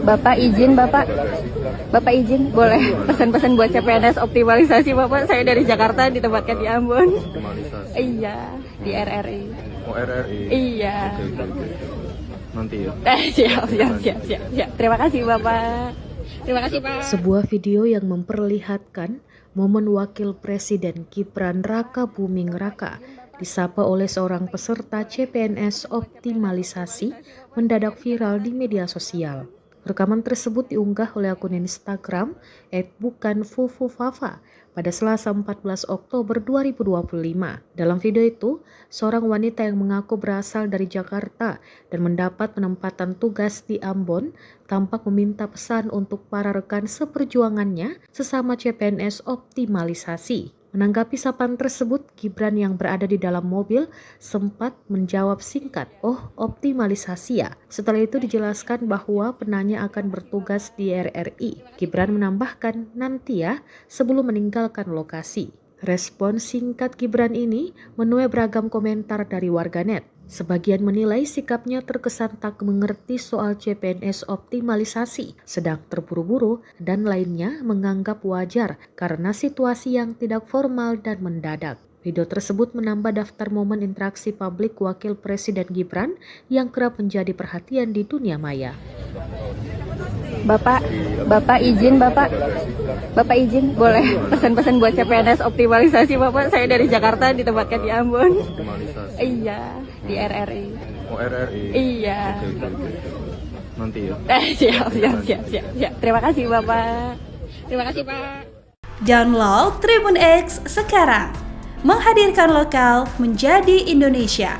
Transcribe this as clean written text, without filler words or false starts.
Bapak izin, Bapak izin, boleh pesan-pesan buat CPNS optimalisasi Bapak. Saya dari Jakarta ditempatkan di Ambon. Optimalisasi. Iya, di RRI. Oh, RRI. Iya. Oke. Nanti ya. Siap. Terima kasih Bapak. Terima kasih Pak. Sebuah video yang memperlihatkan momen Wakil Presiden Gibran Raka Buming Raka disapa oleh seorang peserta CPNS optimalisasi mendadak viral di media sosial. Rekaman tersebut diunggah oleh akun Instagram @bukanfufufafa pada Selasa 14 Oktober 2025. Dalam video itu, seorang wanita yang mengaku berasal dari Jakarta dan mendapat penempatan tugas di Ambon tampak meminta pesan untuk para rekan seperjuangannya sesama CPNS optimalisasi. Menanggapi sapaan tersebut, Gibran yang berada di dalam mobil sempat menjawab singkat, "Oh, optimalisasi ya." Setelah itu dijelaskan bahwa penanya akan bertugas di RRI. Gibran menambahkan, "Nanti ya," sebelum meninggalkan lokasi. Respon singkat Gibran ini menuai beragam komentar dari warganet. Sebagian menilai sikapnya terkesan tak mengerti soal CPNS optimalisasi, sedang terburu-buru, dan lainnya menganggap wajar karena situasi yang tidak formal dan mendadak. Video tersebut menambah daftar momen interaksi publik Wakil Presiden Gibran yang kerap menjadi perhatian di dunia maya. Bapak izin, boleh pesan-pesan buat CPNS optimalisasi Bapak. Saya dari Jakarta ditempatkan di Ambon. Optimalisasi. Iya, di RRI. Oh, RRI. Iya. Oke. Nanti ya. Siap. Terima kasih Bapak. Terima kasih Pak. Download Tribun X sekarang. Menghadirkan lokal menjadi Indonesia.